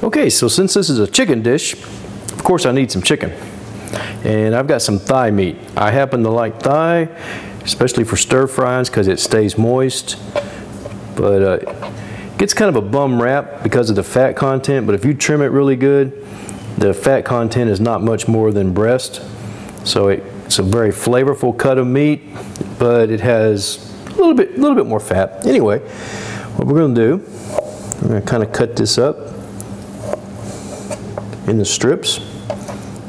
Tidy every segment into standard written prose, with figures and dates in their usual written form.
Okay, so since this is a chicken dish, of course I need some chicken. And I've got some thigh meat. I happen to like thigh, especially for stir fries because it stays moist. But it gets kind of a bum rap because of the fat content, but if you trim it really good, the fat content is not much more than breast. So it's a very flavorful cut of meat, but it has a little bit more fat. Anyway, what we're going to do, we're going to kind of cut this up in the strips.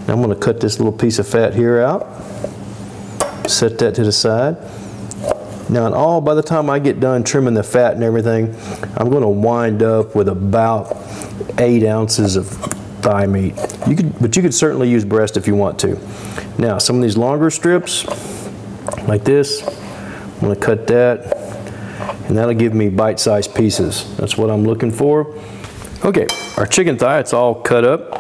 I'm going to cut this little piece of fat here out, set that to the side. Now by the time I get done trimming the fat and everything, I'm going to wind up with about 8 ounces of thigh meat. But you could certainly use breast if you want to. Now some of these longer strips, like this, I'm going to cut that, and that'll give me bite-sized pieces. That's what I'm looking for. Okay, our chicken thigh, it's all cut up.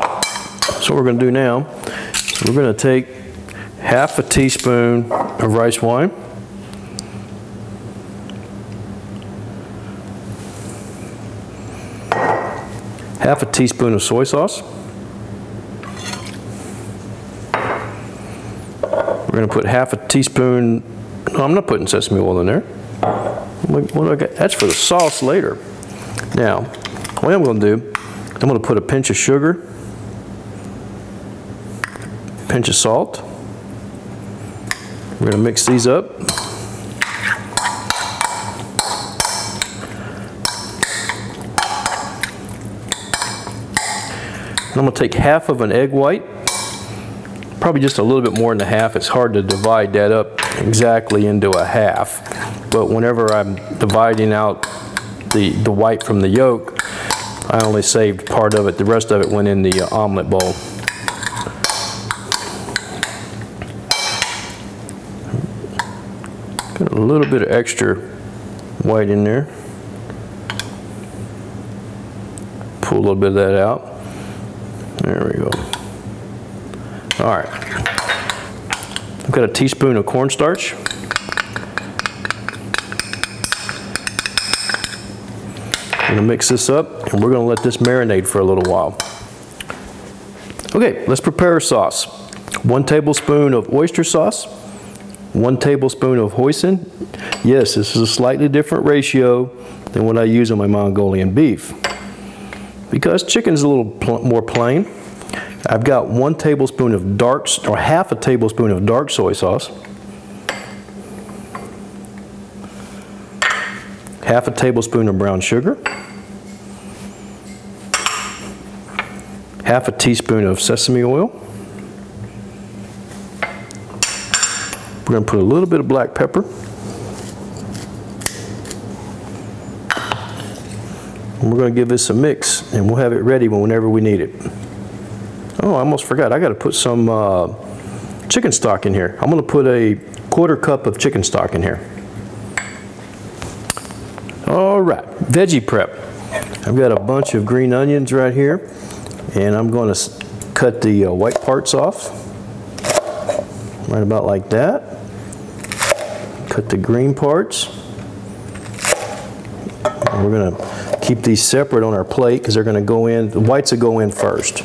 So what we're going to do now is we're going to take half a teaspoon of rice wine, half a teaspoon of soy sauce. We're going to put half a teaspoon, no, I'm not putting sesame oil in there. What do I got? That's for the sauce later. Now, what I'm going to do, I'm going to put a pinch of sugar, pinch of salt. We're going to mix these up. And I'm going to take half of an egg white, probably just a little bit more than a half. It's hard to divide that up exactly into a half. But whenever I'm dividing out the white from the yolk, I only saved part of it. The rest of it went in the omelet bowl. Got a little bit of extra white in there. Pull a little bit of that out. There we go. All right. I've got a teaspoon of cornstarch. I'm going to mix this up, and we're going to let this marinate for a little while. Okay, let's prepare our sauce. 1 tablespoon of oyster sauce, 1 tablespoon of hoisin. Yes, this is a slightly different ratio than what I use on my Mongolian beef. Because chicken's a little more plain, I've got 1 tablespoon of half a tablespoon of dark soy sauce, half a tablespoon of brown sugar, half a teaspoon of sesame oil. We're going to put a little bit of black pepper. And we're going to give this a mix, and we'll have it ready whenever we need it. Oh, I almost forgot. I got to put some chicken stock in here. I'm going to put a 1/4 cup of chicken stock in here. All right, veggie prep. I've got a bunch of green onions right here, and I'm going to cut the white parts off, right about like that. Cut the green parts. And we're going to keep these separate on our plate because they're going to go in, the whites will go in first.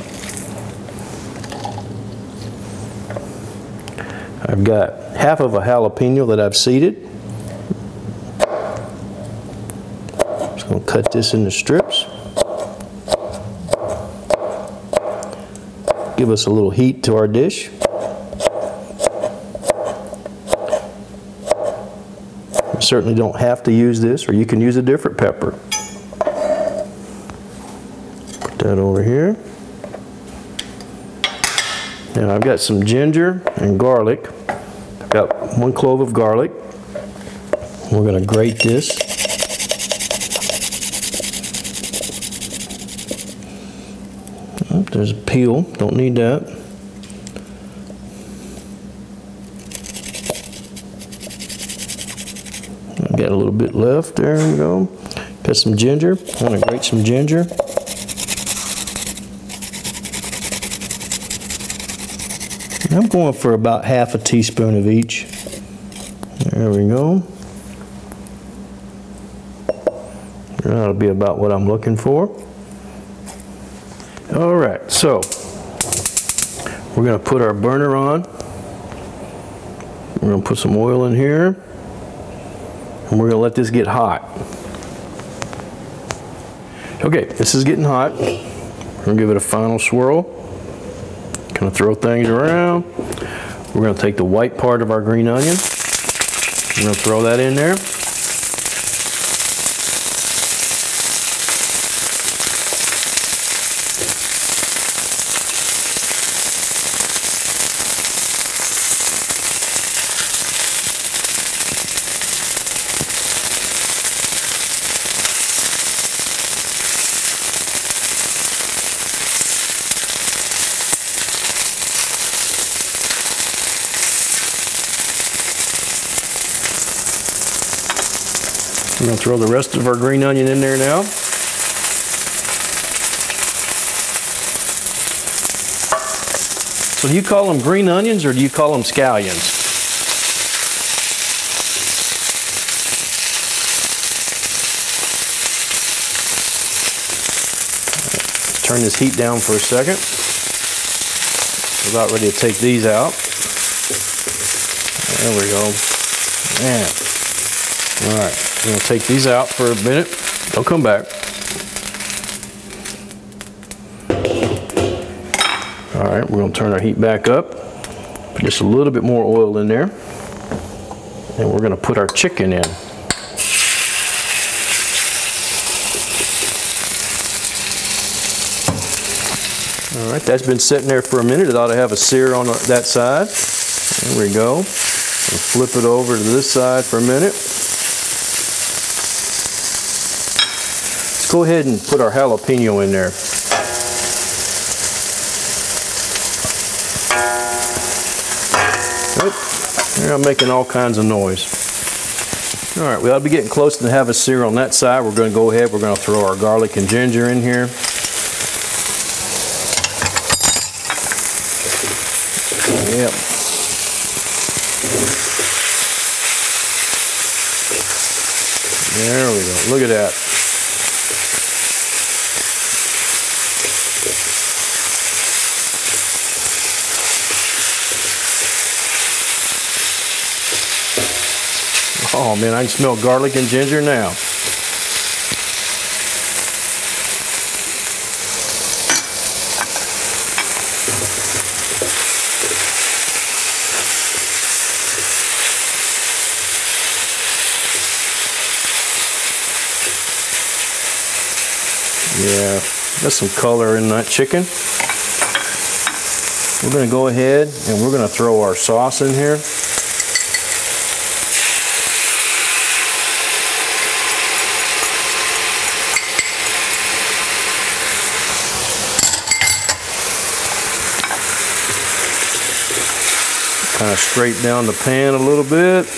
I've got half of a jalapeno that I've seeded. Just going to cut this into strips. Give us a little heat to our dish. You certainly don't have to use this, or you can use a different pepper. Put that over here. Now I've got some ginger and garlic. I've got 1 clove of garlic. We're going to grate this. Oh, there's a peel, don't need that. I've got a little bit left, there we go. Got some ginger, I want to grate some ginger. I'm going for about half a teaspoon of each. There we go. That'll be about what I'm looking for. All right, so we're going to put our burner on. We're going to put some oil in here, and we're going to let this get hot. Okay, this is getting hot. We're going to give it a final swirl. Kind of throw things around. We're going to take the white part of our green onion. We're going to throw that in there. We're going to throw the rest of our green onion in there now. So do you call them green onions or do you call them scallions? Turn this heat down for a second. We're about ready to take these out. There we go. Man. All right. We're going to take these out for a minute. Don't come back. All right, we're going to turn our heat back up. Put just a little bit more oil in there. And we're going to put our chicken in. All right, that's been sitting there for a minute. It ought to have a sear on that side. There we go. We'll flip it over to this side for a minute. Go ahead and put our jalapeno in there. They're making all kinds of noise. All right, we ought to be getting close to have a sear on that side. We're going to go ahead, we're going to throw our garlic and ginger in here. Yep. There we go, look at that. Oh man, I can smell garlic and ginger now. Yeah, there's some color in that chicken. We're going to go ahead and we're going to throw our sauce in here. Kind of straight down the pan a little bit.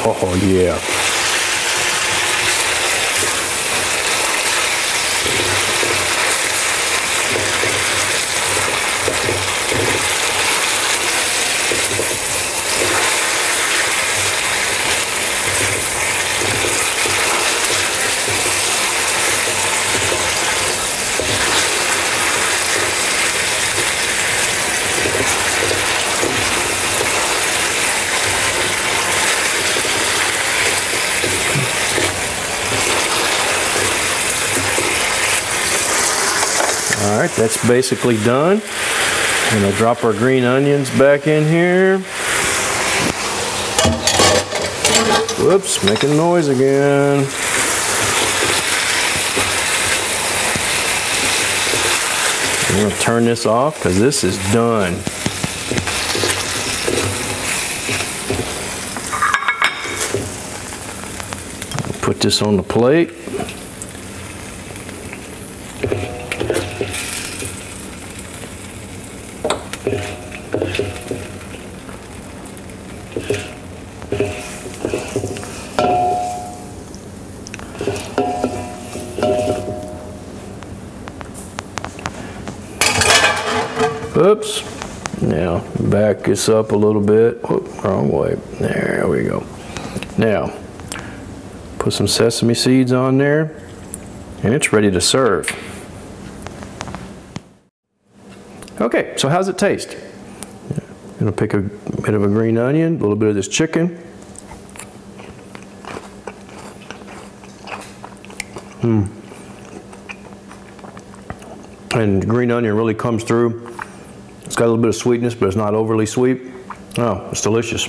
Oh yeah. All right, that's basically done. I'm going to drop our green onions back in here. Whoops, making noise again. I'm going to turn this off because this is done. Put this on the plate. Oops. Now, back this up a little bit. Whoop, wrong way. There we go. Now, put some sesame seeds on there, and it's ready to serve. Okay, so how's it taste? I'm gonna pick a bit of a green onion, a little bit of this chicken. And the green onion really comes through. It's got a little bit of sweetness, but it's not overly sweet. Oh, it's delicious.